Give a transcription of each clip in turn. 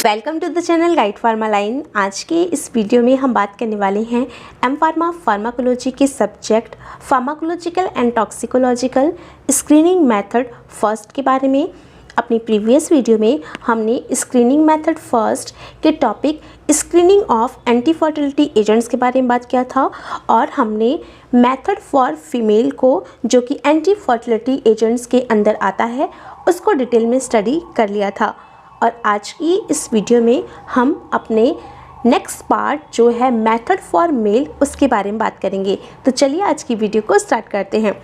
Welcome to the channel Guide Pharma Line. आज के इस वीडियो में हम बात करने वाले हैं एम फार्मा फार्माकोलॉजी के subject pharmacological and toxicological screening method first के बारे में। अपनी प्रीवियस वीडियो में हमने स्क्रीनिंग मेथड फर्स्ट के topic screening of anti fertility agents के बारे में बात किया था और हमने मेथड फॉर फीमेल को जो कि एंटी फर्टिलिटी एजेंट्स के अंदर आता है उसको डिटेल में स्टडी कर लिया था। और आज की इस वीडियो में हम अपने नेक्स्ट पार्ट जो है मेथड फॉर मेल उसके बारे में बात करेंगे। तो चलिए आज की वीडियो को स्टार्ट करते हैं।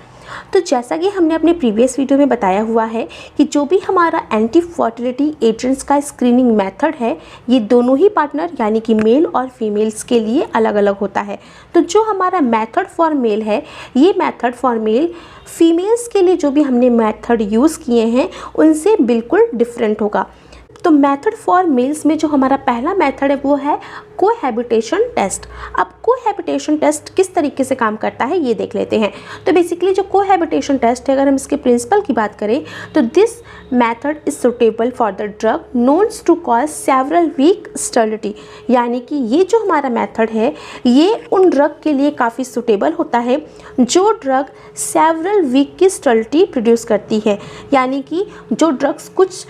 तो जैसा कि हमने अपने प्रीवियस वीडियो में बताया हुआ है कि जो भी हमारा एंटी फर्टिलिटी एजेंट्स का स्क्रीनिंग मेथड है ये दोनों ही पार्टनर यानी कि मेल और फीमेल्स के लिए अलग अलग होता है। तो जो हमारा मेथड फॉर मेल है ये मेथड फॉर मेल फीमेल्स के लिए जो भी हमने मेथड यूज़ किए हैं उनसे बिल्कुल डिफरेंट होगा। तो मेथड फॉर मेल्स में जो हमारा पहला मेथड है वो है कोहैबिटेशन टेस्ट। अब कोहैबिटेशन टेस्ट किस तरीके से काम करता है ये देख लेते हैं। तो बेसिकली जो कोहैबिटेशन टेस्ट है अगर हम इसके प्रिंसिपल की बात करें तो this method is suitable for the drug known to cause several week sterility, यानी कि ये जो हमारा मेथड है ये उन ड्रग के लिए काफ़ी सुटेबल होता है जो ड्रग सेवरल वीक की स्टेरिलिटी प्रोड्यूस करती है, यानी कि जो ड्रग्स कुछ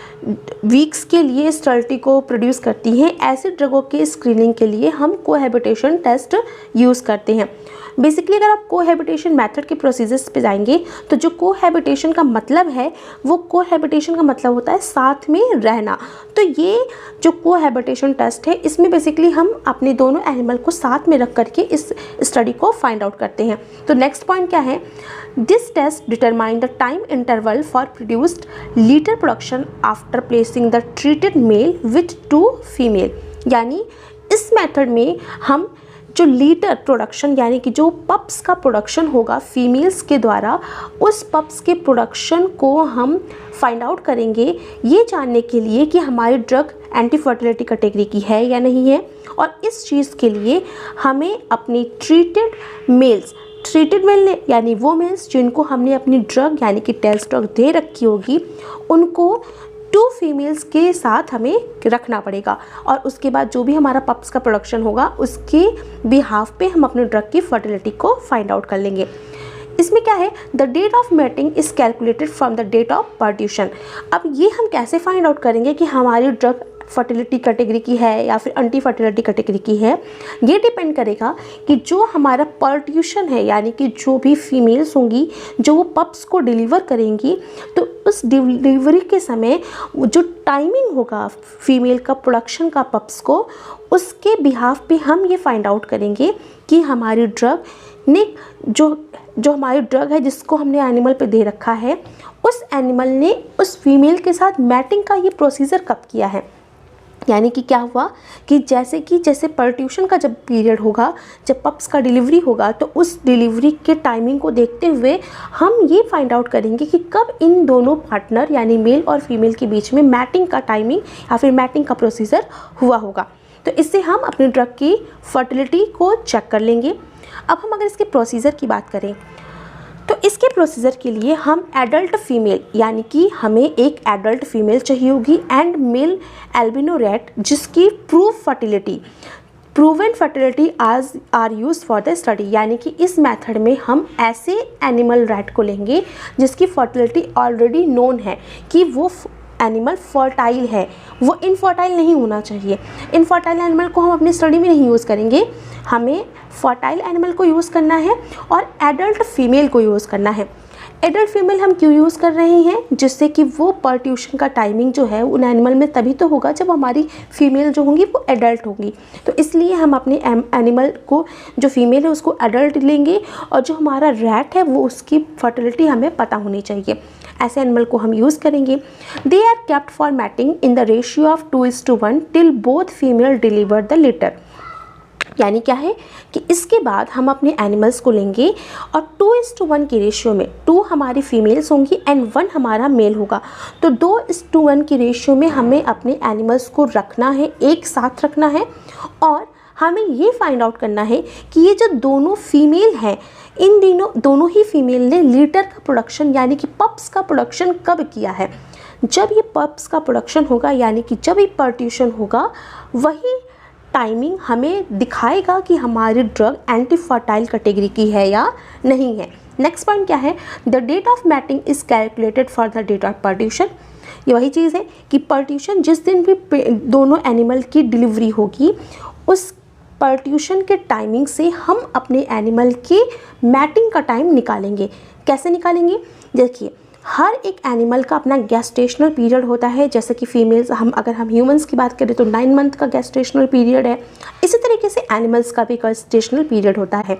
वीक्स के लिए स्टेरिलिटी को प्रोड्यूस करती हैं ऐसे ड्रगों के स्क्रीनिंग के लिए हम कोहैबिटेशन टेस्ट यूज़ करते हैं। बेसिकली अगर आप कोहैबिटेशन मेथड के प्रोसीजर्स पे जाएंगे तो जो कोहैबिटेशन का मतलब है वो कोहैबिटेशन का मतलब होता है साथ में रहना। तो ये जो कोहैबिटेशन टेस्ट है इसमें बेसिकली हम अपने दोनों एनिमल को साथ में रख करके इस स्टडी को फाइंड आउट करते हैं। तो नेक्स्ट पॉइंट क्या है, this test determine the time interval for produced litter production after placing the treated male with 2 female, यानी इस मेथड में हम जो लीटर प्रोडक्शन यानी कि जो पप्स का प्रोडक्शन होगा फीमेल्स के द्वारा उस पप्स के प्रोडक्शन को हम फाइंड आउट करेंगे ये जानने के लिए कि हमारी ड्रग एंटी फर्टिलिटी कैटेगरी की है या नहीं है। और इस चीज़ के लिए हमें अपनी ट्रीटेड मेल यानी वो मेल्स जिनको हमने अपनी ड्रग यानी कि टेस्ट ड्रग दे रखी होगी उनको 2 फीमेल्स के साथ हमें रखना पड़ेगा और उसके बाद जो भी हमारा पप्स का प्रोडक्शन होगा उसके बिहाफ पे हम अपने ड्रग की फर्टिलिटी को फाइंड आउट कर लेंगे। इसमें क्या है, the date of mating is calculated from the date of parturition. अब ये हम कैसे फाइंड आउट करेंगे कि हमारी ड्रग फर्टिलिटी कैटेगरी की है या फिर एंटी फर्टिलिटी कैटेगरी की है, ये डिपेंड करेगा कि जो हमारा पार्ट्यूशन है यानी कि जो भी फीमेल्स होंगी जो वो पप्स को डिलीवर करेंगी तो उस डिलीवरी के समय जो टाइमिंग होगा फीमेल का प्रोडक्शन का पप्स को उसके बिहाफ पे हम ये फाइंड आउट करेंगे कि हमारी ड्रग ने जो हमारी ड्रग है जिसको हमने एनिमल पे दे रखा है उस एनिमल ने उस फीमेल के साथ मैटिंग का ये प्रोसीजर कब किया है। यानी कि क्या हुआ कि जैसे पर्ट्यूशन का जब पीरियड होगा जब पप्स का डिलीवरी होगा तो उस डिलीवरी के टाइमिंग को देखते हुए हम ये फाइंड आउट करेंगे कि कब इन दोनों पार्टनर यानी मेल और फीमेल के बीच में मैटिंग का टाइमिंग या फिर मैटिंग का प्रोसीजर हुआ होगा। तो इससे हम अपनी ड्रग की फर्टिलिटी को चेक कर लेंगे। अब हम अगर इसके प्रोसीजर की बात करें तो इसके प्रोसीजर के लिए हम एडल्ट फीमेल यानी कि हमें एक एडल्ट फीमेल चाहिए होगी एंड मेल एल्बिनो रैट जिसकी प्रूवन फर्टिलिटी आज are use for the study, यानी कि इस मेथड में हम ऐसे एनिमल रैट को लेंगे जिसकी फर्टिलिटी ऑलरेडी नोन है कि वो एनिमल फर्टाइल है, वो इनफर्टाइल नहीं होना चाहिए। इनफर्टाइल एनिमल को हम अपनी स्टडी में नहीं यूज़ करेंगे, हमें फर्टाइल एनिमल को यूज़ करना है और एडल्ट फीमेल को यूज़ करना है। एडल्ट फीमेल हम क्यों यूज़ कर रहे हैं, जिससे कि वो पर्ट्यूशन का टाइमिंग जो है उन एनिमल में तभी तो होगा जब हमारी फीमेल जो होंगी वो एडल्ट होंगी। तो इसलिए हम अपने एनिमल को जो फीमेल है उसको एडल्ट लेंगे और जो हमारा रैट है वो उसकी फर्टिलिटी हमें पता होनी चाहिए। ऐसे एनिमल को हम यूज़ करेंगे। They are kept for mating in the ratio of 2:1 till both female deliver the litter, यानी क्या है कि इसके बाद हम अपने एनिमल्स को लेंगे और 2:1 की रेशियो में 2 हमारी फीमेल्स होंगी एंड 1 हमारा मेल होगा। तो 2:1 की रेशियो में हमें अपने एनिमल्स को रखना है, एक साथ रखना है और हमें ये फाइंड आउट करना है कि ये जो दोनों फीमेल हैं इन दोनों ही फीमेल ने लीटर का प्रोडक्शन यानी कि पप्स का प्रोडक्शन कब किया है। जब ये पप्स का प्रोडक्शन होगा, यानी कि जब ये पर्ट्यूशन होगा, वही टाइमिंग हमें दिखाएगा कि हमारी ड्रग एंटी फर्टाइल कैटेगरी की है या नहीं है। नेक्स्ट पॉइंट क्या है, the date of mating is calculated for the date of parturition. ये वही चीज़ है कि पर्ट्यूशन जिस दिन भी दोनों एनिमल की डिलीवरी होगी, उस पर्ट्यूशन के टाइमिंग से हम अपने एनिमल के मैटिंग का टाइम निकालेंगे। कैसे निकालेंगे, देखिए हर एक एनिमल का अपना गेस्टेशनल पीरियड होता है। जैसे कि फीमेल्स, अगर हम ह्यूमंस की बात करें तो 9 मंथ का गेस्टेशनल पीरियड है। इसी तरीके से एनिमल्स का भी गेस्टेशनल पीरियड होता है।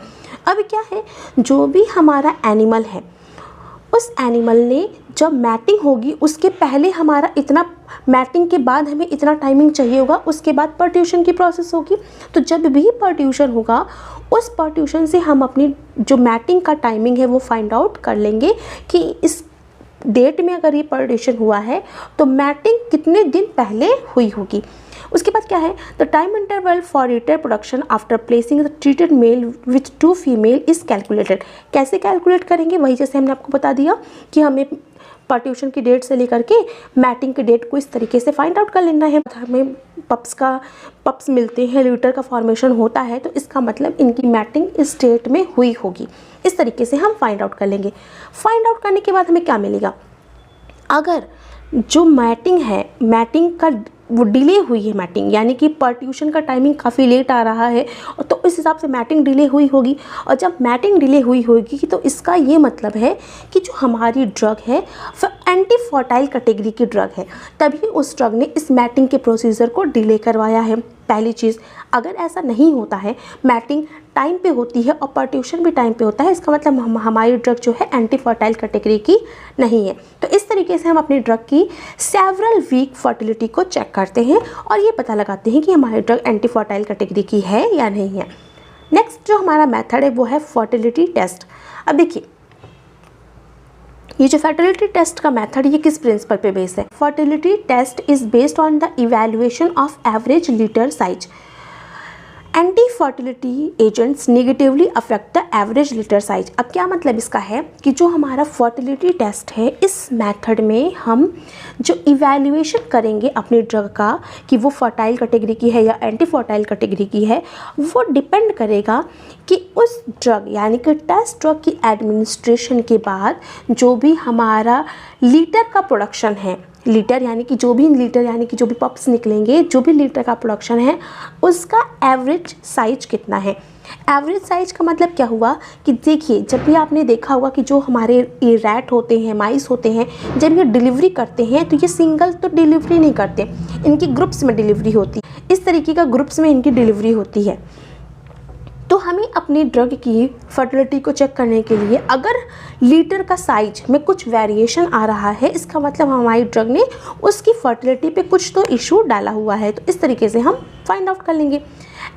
अब क्या है, जो भी हमारा एनिमल है, उस एनिमल ने जब मैटिंग होगी उसके पहले हमारा इतना, मैटिंग के बाद हमें इतना टाइमिंग चाहिए होगा, उसके बाद पर्ट्यूशन की प्रोसेस होगी। तो जब भी पर्ट्यूशन होगा, उस पर्ट्यूशन से हम अपनी जो मैटिंग का टाइमिंग है वो फाइंड आउट कर लेंगे कि इस डेट में अगर ये पर्ट्यूशन हुआ है तो मैटिंग कितने दिन पहले हुई होगी। उसके बाद क्या है, the time interval for Ritter production after placing the treated male with 2 female is calculated. कैसे कैलकुलेट करेंगे, वही जैसे हमने आपको बता दिया कि हमें पर्ट्यूशन की डेट से लेकर के मैटिंग की डेट को इस तरीके से फाइंड आउट कर लेना है। हमें पप्स मिलते हैं, लीटर का फॉर्मेशन होता है, तो इसका मतलब इनकी मैटिंग इस डेट में हुई होगी। इस तरीके से हम फाइंड आउट कर लेंगे। फाइंड आउट करने के बाद हमें क्या मिलेगा, अगर जो मैटिंग है, मैटिंग का वो डिले हुई है, मैटिंग यानी कि पर्ट्यूशन का टाइमिंग काफ़ी लेट आ रहा है, तो इस हिसाब से मैटिंग डिले हुई होगी। और जब मैटिंग डिले हुई होगी तो इसका ये मतलब है कि जो हमारी ड्रग है वो एंटी फर्टाइल कैटेगरी की ड्रग है, तभी उस ड्रग ने इस मैटिंग के प्रोसीजर को डिले करवाया है। पहली चीज़, अगर ऐसा नहीं होता है, मैटिंग टाइम पे होती है और पर्ट्यूशन भी टाइम पे होता है, इसका मतलब हमारी ड्रग जो है एंटी फर्टाइल कैटेगरी की नहीं है। तो इस तरीके से हम अपनी ड्रग की सेवरल वीक फर्टिलिटी को चेक करते हैं और ये पता लगाते हैं कि हमारी ड्रग एंटी फर्टाइल कैटेगरी की है या नहीं है। नेक्स्ट जो हमारा मेथड है वो है फर्टिलिटी टेस्ट। अब देखिए, ये जो फर्टिलिटी टेस्ट का मेथड, ये किस प्रिंसिपल पे बेस्ड है। Fertility test is based on the evaluation of average litter size. Anti fertility agents negatively affect the average litter size. अब क्या मतलब इसका है कि जो हमारा फर्टिलिटी टेस्ट है, इस मेथड में हम जो इवैल्यूएशन करेंगे अपनी ड्रग का कि वो फर्टाइल कैटेगरी की है या एंटी फर्टाइल कैटेगरी की है, वो डिपेंड करेगा कि उस ड्रग यानी कि टेस्ट ड्रग की एडमिनिस्ट्रेशन के बाद जो भी हमारा लीटर का प्रोडक्शन है, लीटर यानी कि जो भी पप्स निकलेंगे, जो भी लीटर का प्रोडक्शन है, उसका एवरेज साइज कितना है। एवरेज साइज का मतलब क्या हुआ कि देखिए, जब भी आपने देखा होगा कि जो हमारे ये रैट होते हैं, माइस होते हैं, जब ये डिलीवरी करते हैं तो ये सिंगल तो डिलीवरी नहीं करते, इनकी ग्रुप्स में डिलीवरी होती है। इस तरीके का ग्रुप्स में इनकी डिलीवरी होती है। तो हमें अपनी ड्रग की फर्टिलिटी को चेक करने के लिए अगर लीटर का साइज में कुछ वेरिएशन आ रहा है, इसका मतलब हमारी ड्रग ने उसकी फर्टिलिटी पे कुछ तो इशू डाला हुआ है। तो इस तरीके से हम फाइंड आउट कर लेंगे।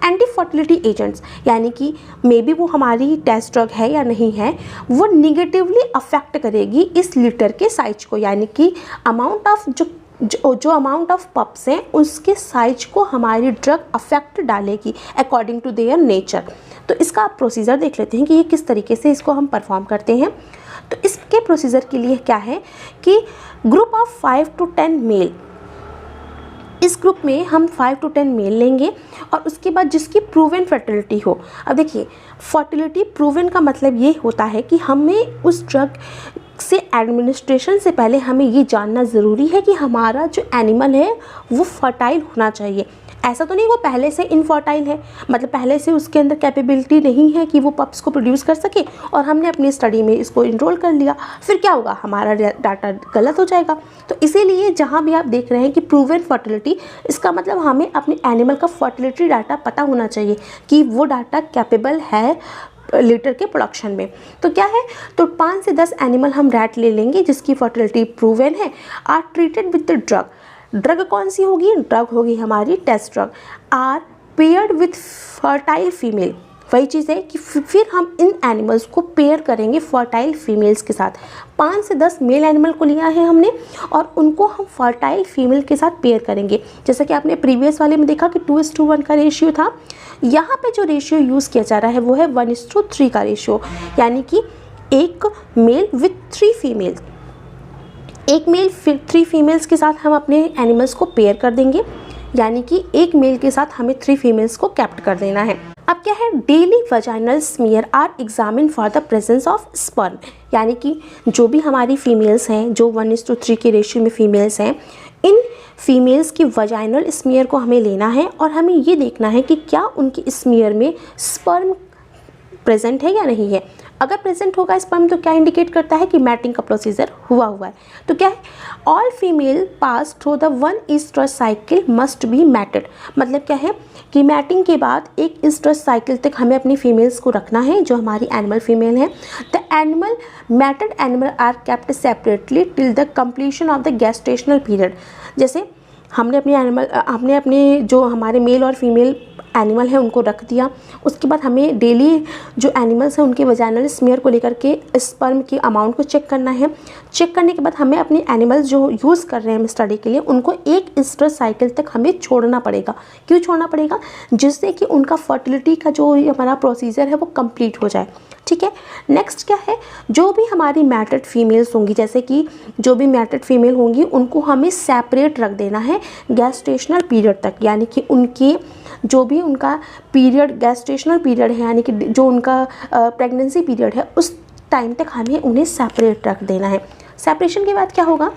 एंटी फर्टिलिटी एजेंट्स यानी कि मे बी वो हमारी टेस्ट ड्रग है या नहीं है, वो निगेटिवली अफेक्ट करेगी इस लीटर के साइज को, यानी कि अमाउंट ऑफ जो अमाउंट ऑफ पप्स हैं उसके साइज को हमारी ड्रग अफेक्ट डालेगी अकॉर्डिंग टू देयर नेचर। तो इसका आप प्रोसीजर देख लेते हैं कि ये किस तरीके से इसको हम परफॉर्म करते हैं। तो इसके प्रोसीजर के लिए क्या है कि ग्रुप ऑफ 5 to 10 मेल, इस ग्रुप में हम 5 to 10 मेल लेंगे और उसके बाद जिसकी प्रूवन फर्टिलिटी हो। अब देखिए, फर्टिलिटी प्रूवन का मतलब ये होता है कि हमें उस ड्रग से एडमिनिस्ट्रेशन से पहले हमें ये जानना ज़रूरी है कि हमारा जो एनिमल है वो फर्टाइल होना चाहिए। ऐसा तो नहीं वो पहले से इनफर्टाइल है, मतलब पहले से उसके अंदर कैपेबिलिटी नहीं है कि वो पप्स को प्रोड्यूस कर सके और हमने अपनी स्टडी में इसको इनरोल कर लिया, फिर क्या होगा, हमारा डाटा गलत हो जाएगा। तो इसीलिए जहाँ भी आप देख रहे हैं कि प्रूवन फर्टिलिटी, इसका मतलब हमें अपने एनिमल का फर्टिलिटी डाटा पता होना चाहिए कि वो डाटा कैपेबल है लीटर के प्रोडक्शन में। तो क्या है, तो 5 से 10 एनिमल हम रैट ले लेंगे जिसकी फर्टिलिटी प्रूवन है, are treated with the drug. Drug कौन सी होगी, ड्रग होगी हमारी test drug. Are paired with fertile female, वही चीज़ है कि फिर हम इन एनिमल्स को पेयर करेंगे फर्टाइल फीमेल्स के साथ। 5 से 10 मेल एनिमल को लिया है हमने और उनको हम फर्टाइल फीमेल के साथ पेयर करेंगे। जैसा कि आपने प्रीवियस वाले में देखा कि 2:1 का रेशियो था, यहाँ पे जो रेशियो यूज़ किया जा रहा है वो है 1:3 का रेशियो, यानी कि 1 मेल विथ 3 फीमेल। एक मेल 3 फीमेल्स के साथ हम अपने एनिमल्स को पेयर कर देंगे, यानी कि एक मेल के साथ हमें 3 फीमेल्स को कैप्ट कर देना है। अब क्या है, daily vaginal smear are examine for the presence of sperm, यानी कि जो भी हमारी फीमेल्स हैं, जो 1:3 के रेशियो में फीमेल्स हैं, इन फीमेल्स की वजाइनल स्मीयर को हमें लेना है और हमें ये देखना है कि क्या उनकी स्मीयर में स्पर्म प्रेजेंट है या नहीं है। अगर प्रेजेंट होगा स्पर्म तो क्या इंडिकेट करता है कि मैटिंग का प्रोसीजर हुआ है। तो क्या है, all female pass through the 1 oestrus cycle must be matted, मतलब क्या है कि मैटिंग के बाद एक ईस्ट्रस साइकिल तक हमें अपनी फीमेल्स को रखना है जो हमारी एनिमल फीमेल है। The animal mated animal are kept separately till the completion of the gestational period. जैसे हमने अपने जो हमारे मेल और फीमेल एनिमल है उनको रख दिया, उसके बाद हमें डेली जो एनिमल्स हैं उनके वजाइनल स्मीयर को लेकर के स्पर्म की अमाउंट को चेक करना है। चेक करने के बाद हमें अपने एनिमल्स जो यूज़ कर रहे हैं हम स्टडी के लिए, उनको एक ईस्ट्रस साइकिल तक हमें छोड़ना पड़ेगा। क्यों छोड़ना पड़ेगा? जिससे कि उनका फर्टिलिटी का जो हमारा प्रोसीजर है वो कंप्लीट हो जाए। ठीक है, नेक्स्ट क्या है, जो भी हमारी मैटेड फीमेल्स होंगी, जैसे कि जो भी मैटेड फीमेल होंगी उनको हमें सेपरेट रख देना है गेस्टेशनल पीरियड तक, यानी कि उनकी जो भी उनका पीरियड गेस्टेशनल पीरियड है, यानी कि जो उनका प्रेगनेंसी पीरियड है, उस टाइम तक हमें उन्हें सेपरेट रख देना है। सेपरेशन के बाद क्या होगा,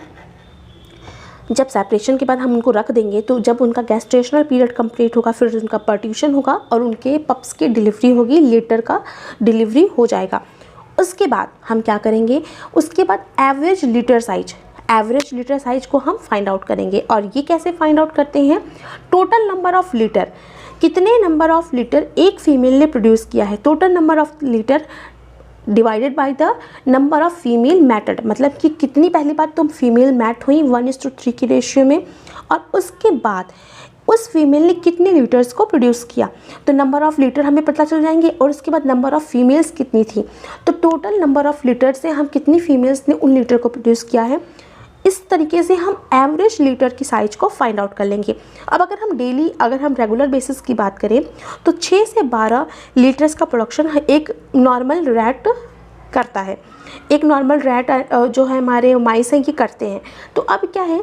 जब सेपरेशन के बाद हम उनको रख देंगे तो जब उनका गेस्टेशनल पीरियड कंप्लीट होगा फिर उनका पार्टीशन होगा और उनके पप्स की डिलीवरी होगी, लेटर का डिलीवरी हो जाएगा। उसके बाद हम क्या करेंगे, उसके बाद एवरेज लीटर साइज को हम फाइंड आउट करेंगे। और ये कैसे फाइंड आउट करते हैं, टोटल नंबर ऑफ लीटर, कितने नंबर ऑफ लीटर एक फीमेल ने प्रोड्यूस किया है, total number of litre divided by the number of female matted, मतलब कि कितनी पहली बार तुम फीमेल मैट हुई 1:3 की रेशियो में, और उसके बाद उस फीमेल ने कितने लीटर्स को प्रोड्यूस किया, तो नंबर ऑफ लीटर हमें पता चल जाएंगे। और उसके बाद नंबर ऑफ फीमेल्स कितनी थी, तो टोटल नंबर ऑफ लीटर से हम कितनी फीमेल्स ने उन लीटर को प्रोड्यूस किया है, इस तरीके से हम एवरेज लीटर की साइज को फाइंड आउट कर लेंगे। अब अगर हम रेगुलर बेसिस की बात करें तो 6 से 12 लीटर्स का प्रोडक्शन एक नॉर्मल रैट करता है। एक नॉर्मल रैट जो है हमारे माइस हैं ये करते हैं। तो अब क्या है,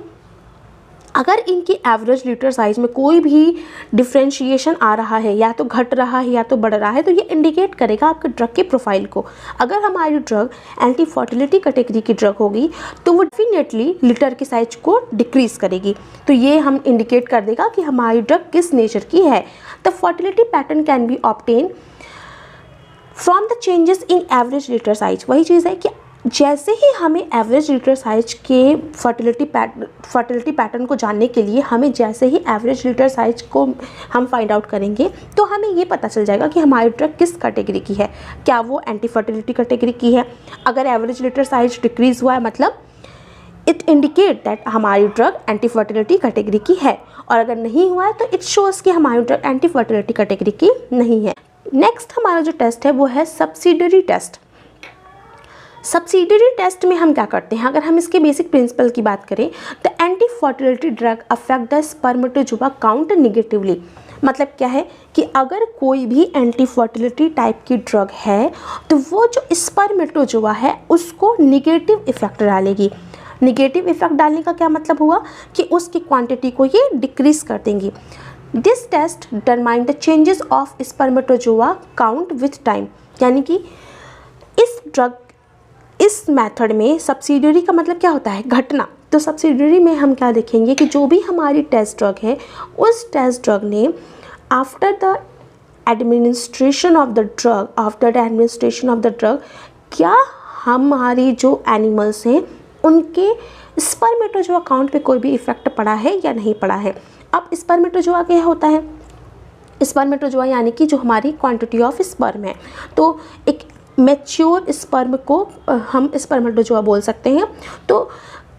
अगर इनकी एवरेज लीटर साइज में कोई भी डिफ्रेंशिएशन आ रहा है, या तो घट रहा है या तो बढ़ रहा है, तो ये इंडिकेट करेगा आपके ड्रग के प्रोफाइल को। अगर हमारी ड्रग एंटी फर्टिलिटी कैटेगरी की ड्रग होगी तो वो डेफिनेटली लीटर की साइज को डिक्रीज करेगी, तो ये हम इंडिकेट कर देगा कि हमारी ड्रग किस नेचर की है। The fertility pattern can be obtain from the changes in average litter size. वही चीज़ है कि जैसे ही हमें एवरेज लीटर साइज के फर्टिलिटी पैटर्न को जानने के लिए हमें जैसे ही एवरेज लीटर साइज को हम फाइंड आउट करेंगे तो हमें ये पता चल जाएगा कि हमारी ड्रग किस कैटेगरी की है, क्या वो एंटी फर्टिलिटी कैटेगरी की है। अगर एवरेज लीटर साइज डिक्रीज हुआ है मतलब इट इंडिकेट दैट हमारी ड्रग एंटी फर्टिलिटी कैटेगरी की है, और अगर नहीं हुआ है तो इट शोज़ कि हमारी ड्रग एंटी फर्टिलिटी कैटेगरी की नहीं है। नेक्स्ट हमारा जो टेस्ट है वो है सब्सिडियरी टेस्ट। सब्सिडियरी टेस्ट में हम क्या करते हैं, अगर हम इसके बेसिक प्रिंसिपल की बात करें, the anti fertility drug affect the spermatozoa count negatively. मतलब क्या है कि अगर कोई भी एंटी फर्टिलिटी टाइप की ड्रग है तो वो जो स्पर्मेटोजोआ है उसको निगेटिव इफेक्ट डालेगी। निगेटिव इफेक्ट डालने का क्या मतलब हुआ कि उसकी क्वांटिटी को ये डिक्रीज कर देंगी। This test determine the changes of spermatozoa count with time, यानी कि इस मेथड में सब्सिडियरी का मतलब क्या होता है, घटना। तो सब्सिडियरी में हम क्या देखेंगे कि जो भी हमारी टेस्ट ड्रग है उस टेस्ट ड्रग ने after the administration of the drug क्या हमारी जो एनिमल्स हैं उनके स्पर्मेटोजोआ काउंट पे कोई भी इफेक्ट पड़ा है या नहीं पड़ा है। अब स्पर्मेटोजोआ क्या होता है, स्पर्मेटोजोआ यानी कि जो हमारी क्वांटिटी ऑफ स्पर्म है। तो एक मैच्योर स्पर्म को हम स्पर्मेटोजोआ बोल सकते हैं। तो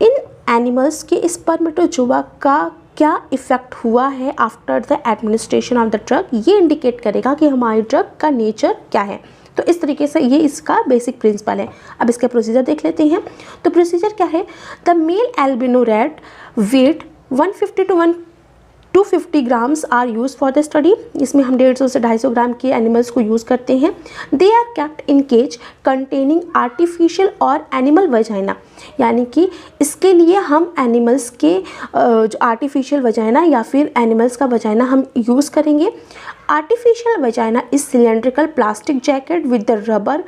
इन एनिमल्स के स्पर्मेटोजोआ का क्या इफ़ेक्ट हुआ है after the administration of the drug, ये इंडिकेट करेगा कि हमारी ड्रग का नेचर क्या है। तो इस तरीके से ये इसका बेसिक प्रिंसिपल है। अब इसका प्रोसीजर देख लेते हैं। तो प्रोसीजर क्या है, the male albino rat weight 150 to 250 grams are use for the study. इसमें हम 150 से 250 ग्राम के एनिमल्स को यूज़ करते हैं। They are kept in cage containing artificial और एनिमल वजाइना, यानी कि इसके लिए हम एनिमल्स के जो आर्टिफिशियल वजाइना या फिर एनिमल्स का वजाइना हम यूज़ करेंगे। Artificial vagina is cylindrical plastic jacket with the rubber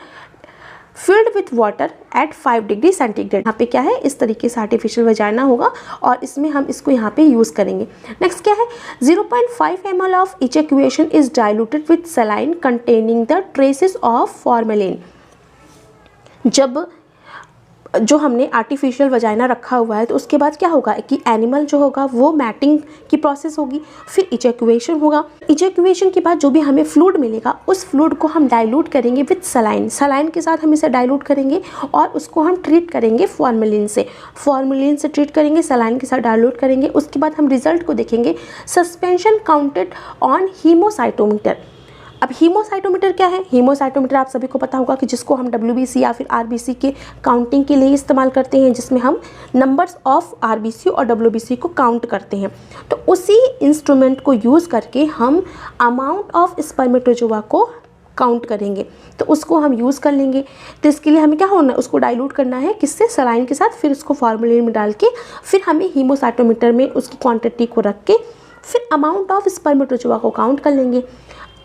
filled with water at 5 degree centigrade. यहाँ पे क्या है, इस तरीके से आर्टिफिशियल वजाइना होगा और इसमें हम इसको यहाँ पे यूज़ करेंगे। नेक्स्ट क्या है, 0.5 ml of ejaculation is diluted with saline containing the traces of formalin. जब जो हमने आर्टिफिशियल वजाइना रखा हुआ है तो उसके बाद क्या होगा कि एनिमल जो होगा वो मैटिंग की प्रोसेस होगी, फिर इजैक्यूएशन होगा। इजैक्यूएशन के बाद जो भी हमें फ्लूइड मिलेगा उस फ्लूइड को हम डाइल्यूट करेंगे विथ सलाइन। सलाइन के साथ हम इसे डाइल्यूट करेंगे और उसको हम ट्रीट करेंगे फॉर्मेलिन से। फॉर्मेलिन से ट्रीट करेंगे, सलाइन के साथ डाइल्यूट करेंगे। उसके बाद हम रिजल्ट को देखेंगे। Suspension counted on haemocytometer. अब हीमोसाइटोमीटर क्या है? हीमोसाइटोमीटर आप सभी को पता होगा कि जिसको हम WBC या फिर RBC के काउंटिंग के लिए इस्तेमाल करते हैं, जिसमें हम नंबर्स ऑफ RBC और WBC को काउंट करते हैं। तो उसी इंस्ट्रूमेंट को यूज़ करके हम अमाउंट ऑफ स्पर्मेटोजोआ को काउंट करेंगे, तो उसको हम यूज़ कर लेंगे। तो इसके लिए हमें क्या होना है, उसको डाइल्यूट करना है, किससे? सलाइन के साथ। फिर उसको फॉर्मेलिन में डाल के फिर हमें हीमोसाइटोमीटर में उसकी क्वान्टिटी को रख के फिर अमाउंट ऑफ स्पर्मेटोजोआ को काउंट कर लेंगे।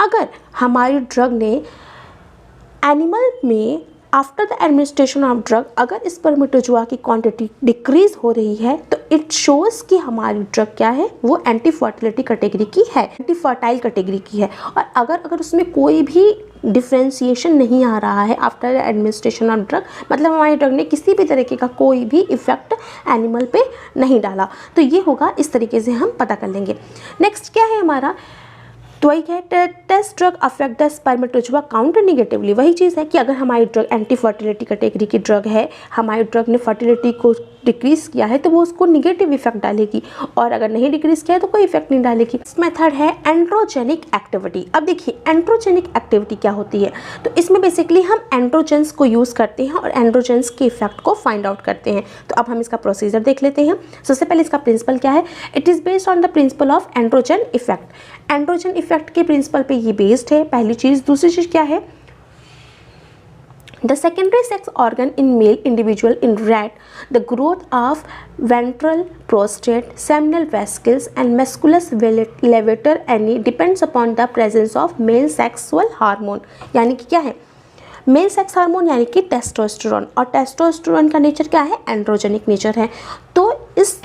अगर हमारी ड्रग ने एनिमल में after the administration of drug अगर स्पर्मेटोजोआ की क्वांटिटी डिक्रीज हो रही है तो इट शोज़ कि हमारी ड्रग क्या है, वो एंटी फर्टिलिटी कैटेगरी की है, एंटी फर्टाइल कैटेगरी की है। और अगर उसमें कोई भी डिफ्रेंशिएशन नहीं आ रहा है आफ्टर एडमिनिस्ट्रेशन ऑफ ड्रग, मतलब हमारी ड्रग ने किसी भी तरीके का कोई भी इफेक्ट एनिमल पे नहीं डाला, तो ये होगा। इस तरीके से हम पता कर लेंगे। नेक्स्ट क्या है हमारा, तो वही है test drug affect the spermatozoa count negatively. वही चीज़ है कि अगर हमारी ड्रग एंटी फर्टिलिटी कैटेगरी की ड्रग है, हमारी ड्रग ने फर्टिलिटी को डिक्रीज़ किया है तो वो उसको निगेटिव इफेक्ट डालेगी, और अगर नहीं डिक्रीज़ किया है तो कोई इफेक्ट नहीं डालेगी। इस मेथड है एंड्रोजेनिक एक्टिविटी। अब देखिए एंड्रोजेनिक एक्टिविटी क्या होती है, तो इसमें बेसिकली हम एंड्रोजेंस को यूज़ करते हैं और एंड्रोजेंस के इफेक्ट को फाइंड आउट करते हैं। तो अब हम इसका प्रोसीजर देख लेते हैं। सबसे पहले इसका प्रिंसिपल क्या है, it is based on the principle of androgen effect. Androgen effect के प्रिंसिपल पे ये बेस्ड है, पहली चीज़। दूसरी चीज़ क्या है, the secondary sex organ in male individual in rat, the growth of ventral prostate, seminal vesicles and musculus levator ani depends upon the presence of male sexual hormone। यानी कि क्या है, मेल सेक्स हार्मोन यानी कि testosterone, और testosterone का nature क्या है, एंड्रोजेनिक नेचर है। तो इस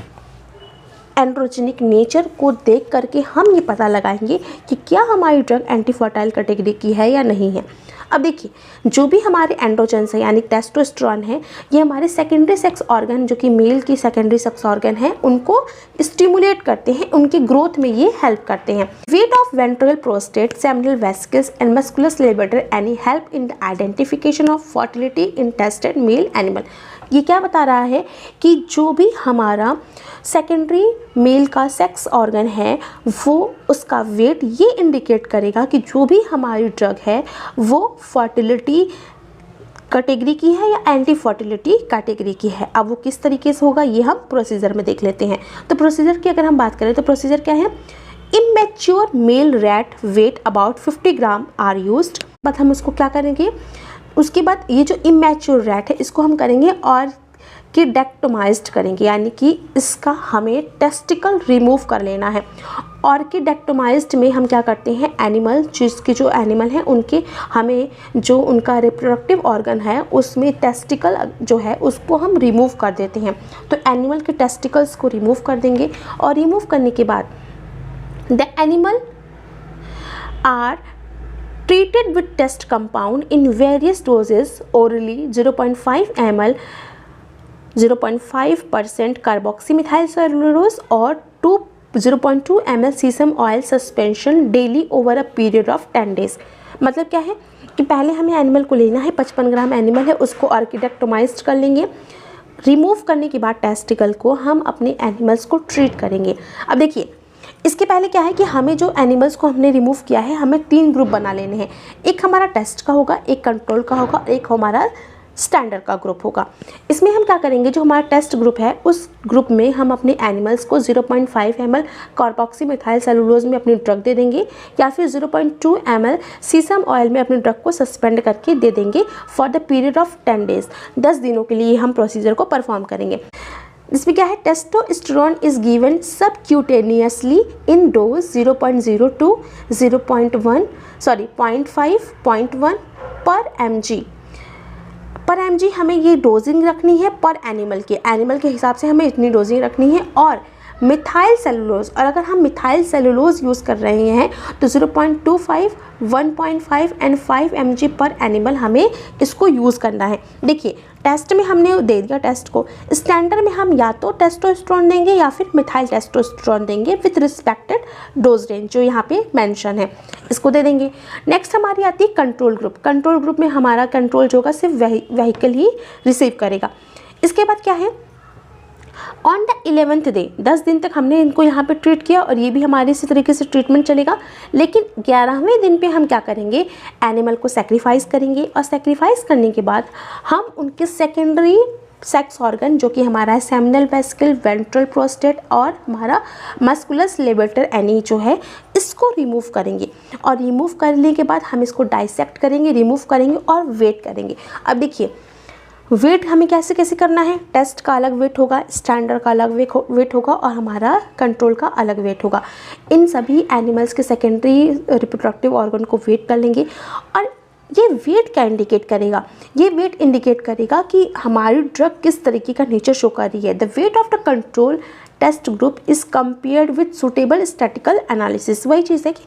एंड्रोजेनिक नेचर को देख करके हम ये पता लगाएंगे कि क्या हमारी ड्रग एंटी फर्टाइल कैटेगरी की है या नहीं है। अब देखिए जो भी हमारे एंड्रोजेंस है यानी टेस्टोस्टेरोन है, ये हमारे सेकेंडरी सेक्स ऑर्गन जो कि मेल की सेकेंडरी सेक्स ऑर्गन है उनको स्टिमुलेट करते हैं, उनके ग्रोथ में ये हेल्प करते हैं। Weight of ventral prostate, seminal vesicles and musculus levator ani help in the identification of fertility in tested male animal. ये क्या बता रहा है कि जो भी हमारा सेकेंडरी मेल का सेक्स ऑर्गन है वो उसका वेट ये इंडिकेट करेगा कि जो भी हमारी ड्रग है वो फर्टिलिटी कैटेगरी की है या एंटी फर्टिलिटी कैटेगरी की है। अब वो किस तरीके से होगा ये हम प्रोसीजर में देख लेते हैं। तो प्रोसीजर की अगर हम बात करें तो प्रोसीजर क्या है, immature male rat weight about 50 gram are used. बाद हम उसको क्या करेंगे, उसके बाद ये जो इमेच्योर रैट है इसको हम करेंगे और ऑर्किडेक्टोमाइज्ड करेंगे, यानी कि इसका हमें टेस्टिकल रिमूव कर लेना है। ऑर्किडेक्टोमाइज्ड में हम क्या करते हैं, एनिमल जिसके जो एनिमल हैं उनके हमें जो उनका रिप्रोडक्टिव ऑर्गन है उसमें टेस्टिकल जो है उसको हम रिमूव कर देते हैं। तो एनिमल के टेस्टिकल्स को रिमूव कर देंगे और रिमूव करने के बाद the animal are treated with test compound in various doses orally 0.5 ml 0.5% carboxymethyl cellulose और 0.2 ml sesame oil suspension daily over a period of 10 days। मतलब क्या है कि पहले हमें एनिमल को लेना है, 55 ग्राम एनिमल है, उसको ऑर्किडेक्टोमाइज्ड कर लेंगे। रिमूव करने के बाद टेस्टिकल को हम अपने एनिमल्स को ट्रीट करेंगे। अब देखिए इसके पहले क्या है कि हमें जो एनिमल्स को हमने रिमूव किया है हमें 3 ग्रुप बना लेने हैं। एक हमारा टेस्ट का होगा, एक कंट्रोल का होगा, एक हमारा स्टैंडर्ड का ग्रुप होगा। इसमें हम क्या करेंगे, जो हमारा टेस्ट ग्रुप है उस ग्रुप में हम अपने एनिमल्स को 0.5 ml कार्बोक्सीमेथाइल सेलुलोज में अपनी ड्रग दे देंगे या फिर 0.2 ml सीसम ऑयल में अपनी ड्रग को सस्पेंड करके दे देंगे for the period of 10 days. 10 दिनों के लिए हम प्रोसीजर को परफॉर्म करेंगे। इसमें क्या है, testosterone is given subcutaneously in dose 0.0 to 0.5 0.1 पर mg हमें ये डोजिंग रखनी है पर एनिमल के हिसाब से हमें इतनी डोजिंग रखनी है। और मिथाइल सेलुलोज, और अगर हम मिथाइल सेलुलोज यूज़ कर रहे हैं तो 0.25, 1.5 एंड 5 mg पर एनिमल हमें इसको यूज़ करना है। देखिए टेस्ट में हमने दे दिया टेस्ट को, स्टैंडर्ड में हम या तो टेस्टोस्टेरोन देंगे या फिर मिथाइल टेस्टोस्टेरोन देंगे विथ रिस्पेक्टेड डोज रेंज जो यहाँ पे मेंशन है, इसको दे देंगे। नेक्स्ट हमारी आती है कंट्रोल ग्रुप में हमारा कंट्रोल जो होगा सिर्फ व्हीकल ही रिसीव करेगा। इसके बाद क्या है, ऑन द 11th डे 10 दिन तक हमने इनको यहाँ पे ट्रीट किया और ये भी हमारे इसी तरीके से ट्रीटमेंट चलेगा। लेकिन 11वें दिन पे हम क्या करेंगे, एनिमल को सेक्रीफाइस करेंगे और सेक्रीफाइस करने के बाद हम उनके सेकेंडरी सेक्स ऑर्गन जो कि हमारा है सेमिनल वेसिकल, वेंट्रल प्रोस्टेट और हमारा मस्कुलस लेबेटर एनी जो है, इसको रिमूव करेंगे। और रिमूव करने के बाद हम इसको डाइसेक्ट करेंगे, रिमूव करेंगे और वेट करेंगे। अब देखिए वेट हमें कैसे कैसे करना है, टेस्ट का अलग वेट होगा, स्टैंडर्ड का अलग वेट होगा और हमारा कंट्रोल का अलग वेट होगा। इन सभी एनिमल्स के सेकेंडरी रिप्रोडक्टिव ऑर्गन को वेट कर लेंगे और ये वेट क्या इंडिकेट करेगा, ये वेट इंडिकेट करेगा कि हमारी ड्रग किस तरीके का नेचर शो कर रही है। The weight of the control test group is compared with suitable statical analysis. वही चीज़ है कि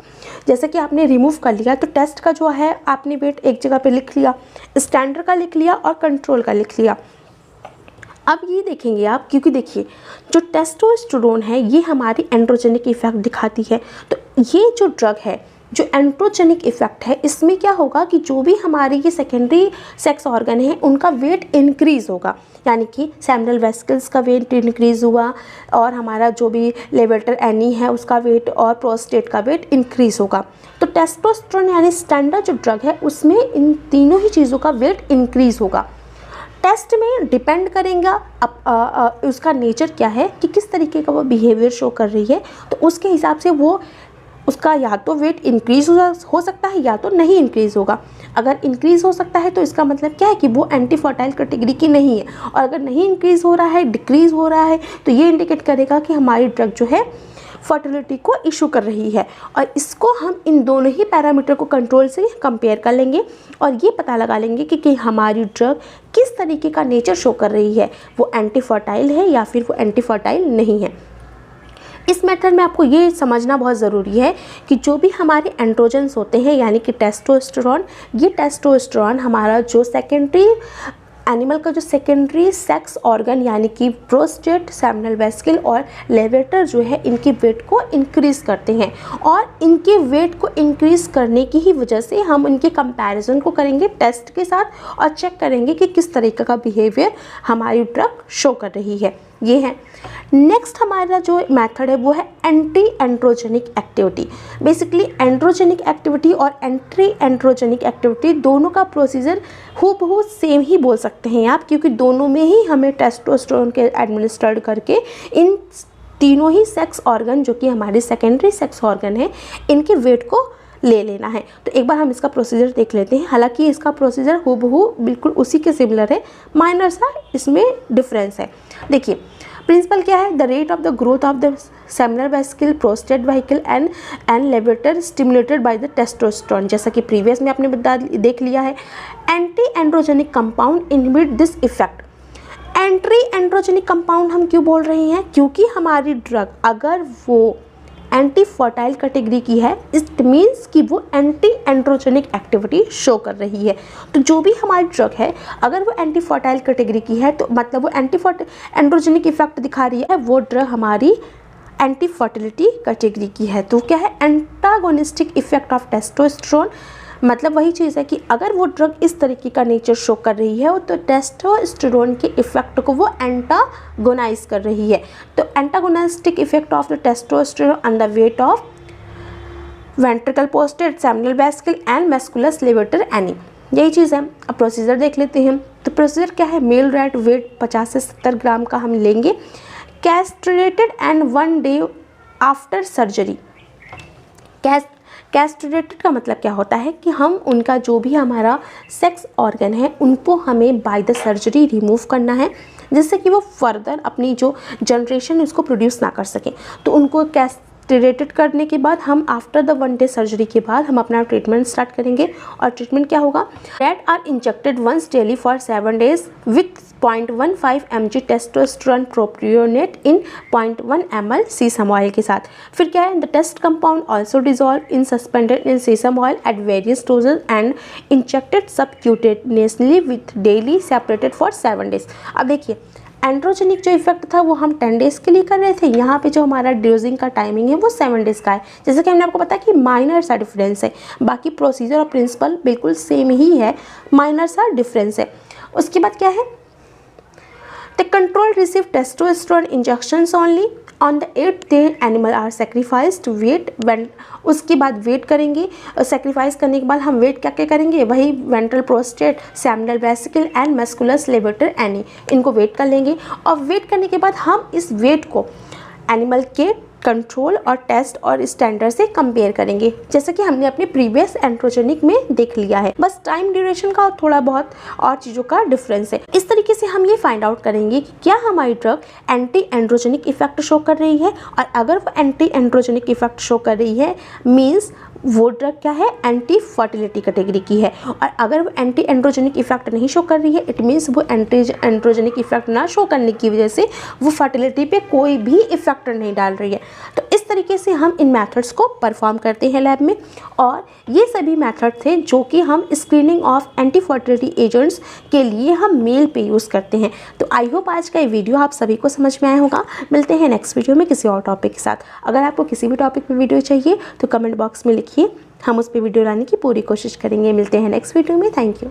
जैसे कि आपने रिमूव कर लिया तो टेस्ट का जो है आपने वेट एक जगह पे लिख लिया, स्टैंडर्ड का लिख लिया और कंट्रोल का लिख लिया। अब ये देखेंगे आप, क्योंकि देखिए जो टेस्टोस्टेरोन है ये हमारी एंड्रोजेनिक इफेक्ट दिखाती है, तो ये जो ड्रग है जो एंड्रोजेनिक इफेक्ट है, इसमें क्या होगा कि जो भी हमारे ये सेकेंडरी सेक्स ऑर्गन है उनका वेट इंक्रीज होगा, यानी कि सेमिनल वेसिकल्स का वेट इंक्रीज हुआ और हमारा जो भी लेबेटर एनी है उसका वेट और प्रोस्टेट का वेट इंक्रीज होगा। तो टेस्टोस्टेरोन यानी स्टैंडर्ड जो ड्रग है उसमें इन तीनों ही चीज़ों का वेट इंक्रीज होगा। टेस्ट में डिपेंड करेगा उसका नेचर क्या है कि किस तरीके का वो बिहेवियर शो कर रही है, तो उसके हिसाब से वो उसका या तो वेट इंक्रीज हो सकता है या तो नहीं इंक्रीज होगा। अगर इंक्रीज हो सकता है तो इसका मतलब क्या है कि वो एंटी फर्टाइल कैटेगरी की नहीं है, और अगर नहीं इंक्रीज हो रहा है, डिक्रीज हो रहा है, तो ये इंडिकेट करेगा कि हमारी ड्रग जो है फर्टिलिटी को इशू कर रही है। और इसको हम इन दोनों ही पैरामीटर को कंट्रोल से कंपेयर कर लेंगे और ये पता लगा लेंगे कि हमारी ड्रग किस तरीके का नेचर शो कर रही है, वो एंटी फर्टाइल है या फिर वो एंटी फर्टाइल नहीं है। इस मेथड में आपको ये समझना बहुत ज़रूरी है कि जो भी हमारे एंड्रोजन्स होते हैं यानी कि टेस्टोस्टेरोन, ये टेस्टोस्टेरोन हमारा जो सेकेंडरी एनिमल का जो सेकेंडरी सेक्स ऑर्गन यानी कि प्रोस्टेट, सेमिनल वेसिकल और लेबेटर जो है इनकी वेट को इंक्रीज़ करते हैं। और इनके वेट को इंक्रीज़ करने की ही वजह से हम इनके कंपैरिजन को करेंगे टेस्ट के साथ और चेक करेंगे कि किस तरीके का बिहेवियर हमारी ड्रग शो कर रही है। ये है नेक्स्ट हमारा जो मेथड है वो है anti androgenic activity. Basically androgenic activity और एंटी एंड्रोजेनिक एक्टिविटी दोनों का प्रोसीजर हूबहू सेम ही बोल सकते हैं आप, क्योंकि दोनों में ही हमें टेस्टोस्टेरोन के एडमिनिस्ट्रेट करके इन तीनों ही सेक्स ऑर्गन जो कि हमारे सेकेंडरी सेक्स ऑर्गन है इनके वेट को ले लेना है। तो एक बार हम इसका प्रोसीजर देख लेते हैं। हालांकि इसका प्रोसीजर हूबहू बिल्कुल उसी के सिमिलर है, माइनर सा इसमें डिफरेंस है। देखिए प्रिंसिपल क्या है, the rate of the growth of the seminal vesicle, prostate vehicle and levator stimulated by the testosterone. जैसा कि प्रीवियस में आपने देख लिया है, anti androgenic compound inhibit this effect. Anti androgenic compound हम क्यों बोल रहे हैं, क्योंकि हमारी ड्रग अगर वो एंटी फर्टाइल कैटेगरी की है, इट मीन्स कि वो एंटी एंड्रोजेनिक एक्टिविटी शो कर रही है। तो जो भी हमारी ड्रग है अगर वो एंटी फर्टाइल कैटेगरी की है तो मतलब वो एंटी एंड्रोजेनिक इफेक्ट दिखा रही है, वो ड्रग हमारी एंटी फर्टिलिटी कैटेगरी की है। तो क्या है, एंटागोनिस्टिक इफेक्ट ऑफ टेस्टोस्टेरोन। मतलब वही चीज़ है कि अगर वो ड्रग इस तरीके का नेचर शो कर रही है तो टेस्टोस्टेरोन के इफेक्ट को वो एंटागोनाइज कर रही है। तो antagonistic effect of the testosterone on the weight of ventricle prostate, seminal vesicle and musculus levator ani, यही चीज़ है। अब प्रोसीजर देख लेते हैं। तो प्रोसीजर क्या है, मेल रैट वेट 50 से 70 ग्राम का हम लेंगे, castrated and 1 day after surgery. Castrated का मतलब क्या होता है कि हम उनका जो भी हमारा सेक्स ऑर्गन है उनको हमें बाय द सर्जरी रिमूव करना है, जिससे कि वो फर्दर अपनी जो जनरेशन है उसको प्रोड्यूस ना कर सकें। तो उनको कैस्ट्रेटेड करने के बाद हम आफ्टर द 1 डे सर्जरी के बाद हम अपना ट्रीटमेंट स्टार्ट करेंगे। और ट्रीटमेंट क्या होगा, rat are injected once daily for 7 days with 0.15 mg testosterone propionate in 0.1 ml sesame oil के साथ। फिर क्या है, the test compound also dissolve in suspended in sesame oil at various dosages and injected subcutaneously with daily separated for 7 days। अब देखिए, androgenic जो effect था वो हम 10 days के लिए कर रहे थे, यहाँ पे जो हमारा डोजिंग का टाइमिंग है वो 7 days का है। जैसे कि हमने आपको बताया कि माइनर सा डिफरेंस है, बाकी प्रोसीजर और प्रिंसिपल बिल्कुल सेम ही है, माइनर सा डिफरेंस है। उसके बाद क्या है, The control receive testosterone injections only. On the 8th day animal are sacrificed. उसके बाद वेट करेंगे, सेक्रीफाइस करने के बाद हम वेट क्या क्या करेंगे, वही ventral prostate, seminal vesicle and musculus levator any, इनको वेट कर लेंगे। और वेट करने के बाद हम इस वेट को एनिमल के कंट्रोल और टेस्ट और स्टैंडर्ड से कंपेयर करेंगे, जैसे कि हमने अपने प्रीवियस एंड्रोजेनिक में देख लिया है। बस टाइम ड्यूरेशन का थोड़ा बहुत और चीज़ों का डिफरेंस है। इस तरीके से हम ये फाइंड आउट करेंगे कि क्या हमारी drug anti androgenic effect show कर रही है, और अगर वो एंटी एंड्रोजेनिक इफेक्ट शो कर रही है मीन्स वो ड्रग क्या है, एंटी फर्टिलिटी कैटेगरी की है। और अगर वो एंटी एंड्रोजेनिक इफेक्ट नहीं शो कर रही है, इट मीन्स वो एंटी एंड्रोजेनिक इफेक्ट ना शो करने की वजह से वो फर्टिलिटी पे कोई भी इफेक्ट नहीं डाल रही है। तो इस तरीके से हम इन मेथड्स को परफॉर्म करते हैं लैब में, और ये सभी मेथड थे जो कि हम screening of anti fertility agents के लिए हम मेल पे यूज़ करते हैं। तो आई होप आज का ये वीडियो आप सभी को समझ में आया होगा। मिलते हैं नेक्स्ट वीडियो में किसी और टॉपिक के साथ। अगर आपको किसी भी टॉपिक पे वीडियो चाहिए तो कमेंट बॉक्स में लिखिए, हम उस पर वीडियो लाने की पूरी कोशिश करेंगे। मिलते हैं नेक्स्ट वीडियो में। Thank you.